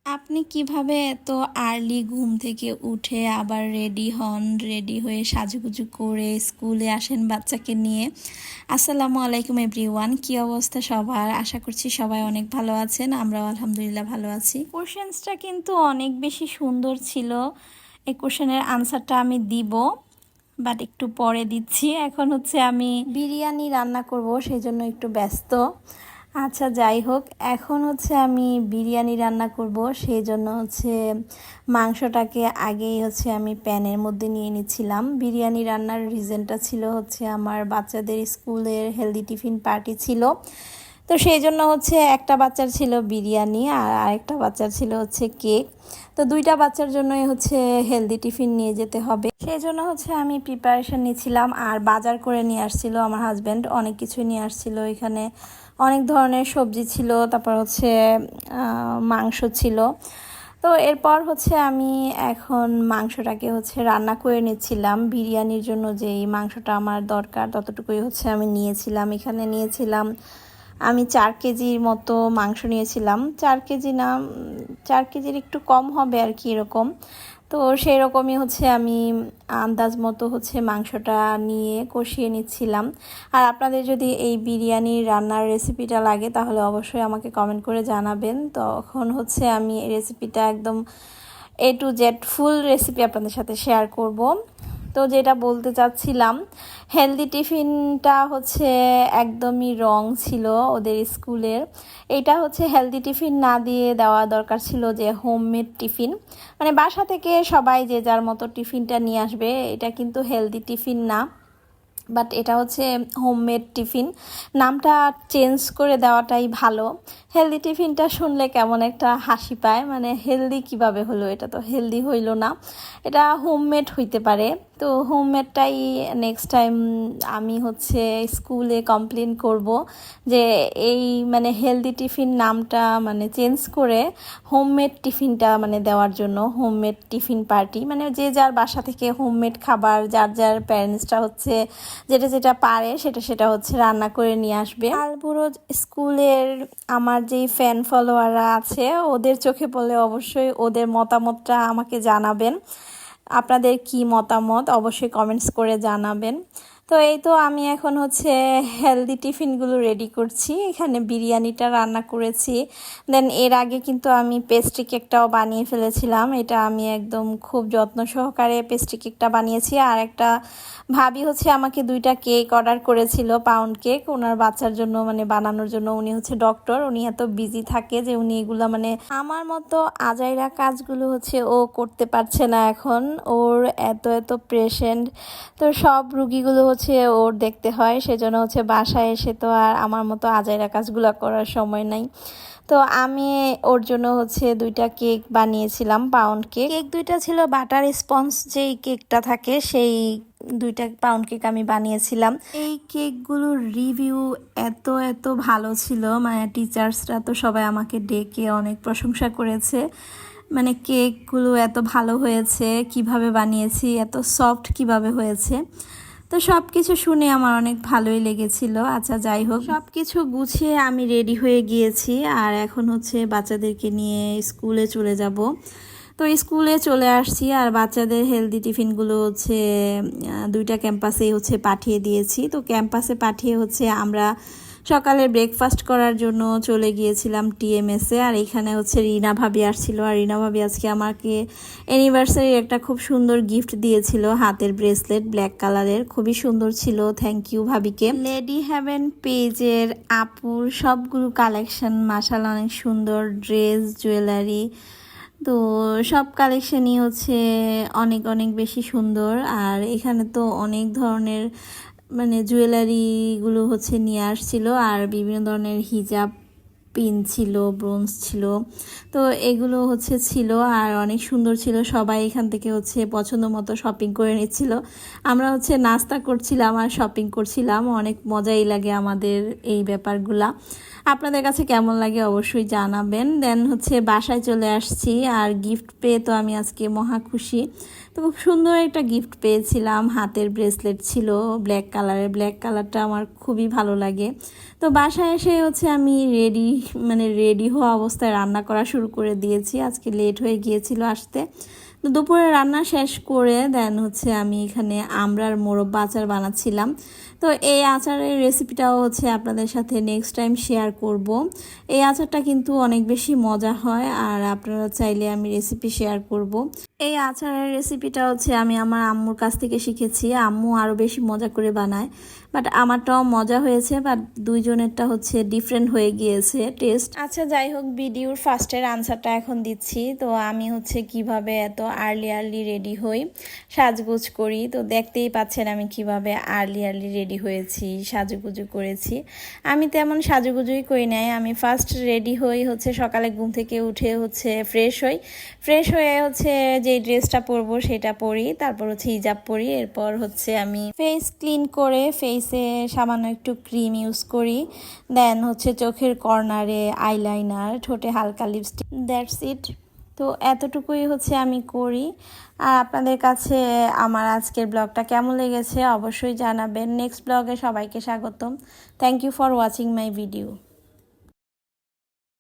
আপনি কিভাবে এত আর্লি ঘুম থেকে উঠে আবার রেডি হন, রেডি হয়ে সাজুগুজু করে স্কুলে আসেন বাচ্চাকে নিয়ে? আসসালামু আলাইকুম এভরিওয়ান, কি অবস্থা সবার? আশা করছি সবাই অনেক ভালো আছেন, আমরাও আলহামদুলিল্লাহ ভালো আছি। কোশ্চেন্সটা কিন্তু অনেক বেশি সুন্দর ছিল। এই কোশ্চেনের আনসারটা আমি দিব, বাট একটু পরে দিচ্ছি। এখন হচ্ছে আমি বিরিয়ানি রান্না করব, সেই জন্য একটু ব্যস্ত। আচ্ছা যাই হোক, এখন হচ্ছে আমি বিরিয়ানি রান্না করব, সেই জন্য হচ্ছে মাংসটাকে আগেই হচ্ছে আমি প্যানের মধ্যে নিয়ে নিচ্ছিলাম। বিরিয়ানি রান্নার রিজনটা ছিল হচ্ছে আমার বাচ্চাদের স্কুলের হেলদি টিফিন পার্টি ছিল। তো সেই জন্য হচ্ছে একটা বাচ্চার ছিল বিরিয়ানি আর আরেকটা বাচ্চার ছিল হচ্ছে কেক। তো দুইটা বাচ্চার জন্যই হচ্ছে হেলদি টিফিন নিয়ে যেতে হবে, সেই জন্য হচ্ছে আমি প্রিপারেশন নিচ্ছিলাম। আর বাজার করে নিয়ে আসছিল আমার হাজব্যান্ড, অনেক কিছুই নিয়ে আসছিল। এখানে অনেক ধরনের সবজি ছিল, তারপর হচ্ছে মাংস ছিল। তো এরপর হচ্ছে আমি এখন মাংসটাকে হচ্ছে রান্না করে নিচ্ছিলাম। বিরিয়ানির জন্য যেই মাংসটা আমার দরকার ততটুকুই হচ্ছে আমি নিয়েছিলাম। এখানে নিয়েছিলাম আমি 4 কেজির মতো মাংস নিয়েছিলাম। 4 কেজি না, 4 কেজির একটু কম হবে আর কি, এরকম। তো সেই রকমই হচ্ছে আমি আন্দাজ মতো হচ্ছে মাংসটা নিয়ে কষিয়ে নিচ্ছিলাম। আর আপনাদের যদি এই বিরিয়ানি রান্নার রেসিপিটা লাগে তাহলে অবশ্যই আমাকে কমেন্ট করে জানাবেন। তখন হচ্ছে আমি এই রেসিপিটা একদম A to Z full recipe আপনাদের সাথে শেয়ার করব। তো যেটা বলতে চাচ্ছিলাম, হেলদি টিফিনটা হচ্ছে একদমই রং ছিল ওদের স্কুলের। এইটা হচ্ছে হেলদি টিফিন না দিয়ে দেওয়া দরকার ছিল যে হোমমেড টিফিন, মানে বাসা থেকে সবাই যে যার মতো টিফিনটা নিয়ে আসবে। এটা কিন্তু হেলদি টিফিন না, বাট এটা হচ্ছে হোমমেড টিফিন। নামটা চেঞ্জ করে দেওয়াটাই ভালো। হেলদি টিফিনটা শুনলে কেমন একটা হাসি পায়, মানে হেলদি কিভাবে হলো, এটা তো হেলদি হইলো না, এটা হোমমেড হইতে পারে। তো হোমমেডটাই নেক্সট টাইম আমি হচ্ছে স্কুলে কমপ্লেন করব যে এই মানে হেলদি টিফিন নামটা মানে চেঞ্জ করে হোমমেড টিফিনটা মানে দেওয়ার জন্য। হোমমেড টিফিন পার্টি মানে যে যার বাসা থেকে হোমমেড খাবার, যার যার প্যারেন্টসটা হচ্ছে যেটা যেটা পারে সেটা সেটা হচ্ছে রান্না করে নিয়ে আসবে। আলবুরজ স্কুলের আমার যেই ফ্যান ফলোয়াররা আছে ওদের চোখে পড়লে অবশ্যই ওদের মতামতটা আমাকে জানাবেন। আপনাদের কি মতামত অবশ্যই কমেন্টস করে জানাবেন। তো এই তো আমি এখন হচ্ছে হেলদি টিফিনগুলো রেডি করছি। এখানে বিরিয়ানিটা রান্না করেছি, দেন এর আগে কিন্তু আমি পেস্ট্রি কেকটাও বানিয়ে ফেলেছিলাম। এটা আমি একদম খুব যত্ন সহকারে পেস্ট্রি কেকটা বানিয়েছি। আর একটা ভাবি হচ্ছে আমাকে 2টা কেক অর্ডার করেছিল, পাউন্ড কেক, ওনার বাচ্চার জন্য মানে বানানোর জন্য। উনি হচ্ছে ডক্টর, উনি এত বিজি থাকে যে উনি এগুলো মানে আমার মতো আজাইরা কাজগুলো হচ্ছে ও করতে পারছে না এখন। ওর এত এত পেশেন্ট, তো সব রুগীগুলো হচ্ছে ওর দেখতে হয়, সেজন্য হচ্ছে বাসায় এসে তো আর আমার মতো আজাইরা কাজগুলো করার সময় নাই। তো আমি ওর জন্য হচ্ছে 2টা কেক বানিয়েছিলাম, পাউন্ড কেক। কেক 2টা ছিল বাটার স্পঞ্জ যেই কেকটা থাকে, সেই 2টা পাউন্ড কেক আমি বানিয়েছিলাম। এই কেকগুলোর রিভিউ এত এত ভালো ছিল, মানে টিচার্সরা তো সবাই আমাকে ডেকে অনেক প্রশংসা করেছে। মানে কেকগুলো এত ভালো হয়েছে, কিভাবে বানিয়েছি, এত সফট কিভাবে হয়েছে। তো সব কিছু শুনে আমার অনেক ভালোই লেগেছিল। আচ্ছা যাই হোক, সব কিছু গুছিয়ে আমি রেডি হয়ে গিয়েছি আর এখন হচ্ছে বাচ্চাদেরকে নিয়ে স্কুলে চলে যাব। তো স্কুলে চলে আসছি আর বাচ্চাদের হেলদি টিফিনগুলো হচ্ছে 2টা ক্যাম্পাসেই হচ্ছে পাঠিয়ে দিয়েছি। তো ক্যাম্পাসে পাঠিয়ে হচ্ছে আমরা সকালে ব্রেকফাস্ট করার জন্য চলে গিয়েছিলাম টিএমএসে। আর এখানে হচ্ছে রিনা ভাবি আসছিল, আর রিনা ভাবি আজকে আমাকে অ্যানিভার্সারির একটা খুব সুন্দর গিফট দিয়েছিল, হাতের ব্রেসলেট ব্ল্যাক কালারের, খুবই সুন্দর ছিল। থ্যাংক ইউ ভাবিকে। লেডি হ্যাভেন পেজের আপুর সবগুলো কালেকশন মাশাআল্লাহ অনেক সুন্দর, ড্রেস, জুয়েলারি, তো সব কালেকশনই হচ্ছে অনেক অনেক বেশি সুন্দর। আর এখানে তো অনেক ধরনের মানে জুয়েলারিগুলো হচ্ছে নিয়ে আসছিল, আর বিভিন্ন ধরনের হিজাব পিন ছিল, ব্রোঞ্জ ছিল, তো এগুলো হচ্ছে ছিল আর অনেক সুন্দর ছিল। সবাই এখান থেকে হচ্ছে পছন্দ মতো শপিং করে নিচ্ছিল। আমরা হচ্ছে নাস্তা করছিলাম আর শপিং করছিলাম, অনেক মজাই লাগে আমাদের এই ব্যাপারগুলা। আপনাদের কাছে কেমন লাগে অবশ্যই জানাবেন। দেন হচ্ছে বাসায় চলে আসছি আর গিফট পেয়ে তো আমি আজকে মহা খুশি। তো খুব সুন্দর একটা গিফট পেয়েছিলাম, হাতের ব্রেসলেট ছিল ব্ল্যাক কালারের। ব্ল্যাক কালারটা আমার খুবই ভালো লাগে, তো বাসায় এসে হচ্ছে আমি রেডি হওয়া অবস্থায় রান্না করা শুরু করে দিয়েছি। আজকে লেট হয়ে গিয়েছিল আসতে। তো দুপুরে রান্না শেষ করে দেন হচ্ছে আমি এখানে আমড়ার মোরব্বা আচার বানাচ্ছিলাম। তো এই আচারের রেসিপিটাও হচ্ছে আপনাদের সাথে নেক্সট টাইম শেয়ার করব। এই আচারটা কিন্তু অনেক বেশি মজা হয়, আর আপনারা চাইলে আমি রেসিপি শেয়ার করব। এই আচারের রেসিপিটা হচ্ছে আমি আমার আম্মুর কাছ থেকে শিখেছি। আম্মু আরও বেশি মজা করে বানায়, বাট আমারটাও মজা হয়েছে, বাট দুইজনেরটা হচ্ছে ডিফারেন্ট হয়ে গিয়েছে টেস্ট। আচ্ছা যাই হোক, ভিডিওর ফার্স্টের আনসারটা এখন দিচ্ছি। তো আমি হচ্ছে কিভাবে এত আর্লি রেডি হই, সাজগোজ করি। তো দেখতেই পাচ্ছেন আমি কিভাবে আর্লি রেডি হয়েছি, সাজুগুজু করেছি। আমি তেমন সাজুগুজুই করি নাই। আমি ফার্স্ট রেডি হই হচ্ছে সকালে ঘুম থেকে উঠে হচ্ছে ফ্রেশ হয়ে হচ্ছে যে ড্রেসটা পরবো সেটা পরি, তারপর হচ্ছে হিজাব পরি। এরপর হচ্ছে আমি ফেস ক্লিন করে ফেসে সামান্য একটু ক্রিম ইউজ করি। দেন হচ্ছে চোখের কর্নারে আইলাইনার, ঠোঁটে হালকা লিপস্টিক, দ্যাটস ইট। তো এতটুকুই হচ্ছে আমি করি। আর আপনাদের কাছে আমার আজকের ব্লগটা কেমন লেগেছে অবশ্যই জানাবেন। নেক্সট ব্লগে সবাইকে স্বাগতম। Thank you for watching my video.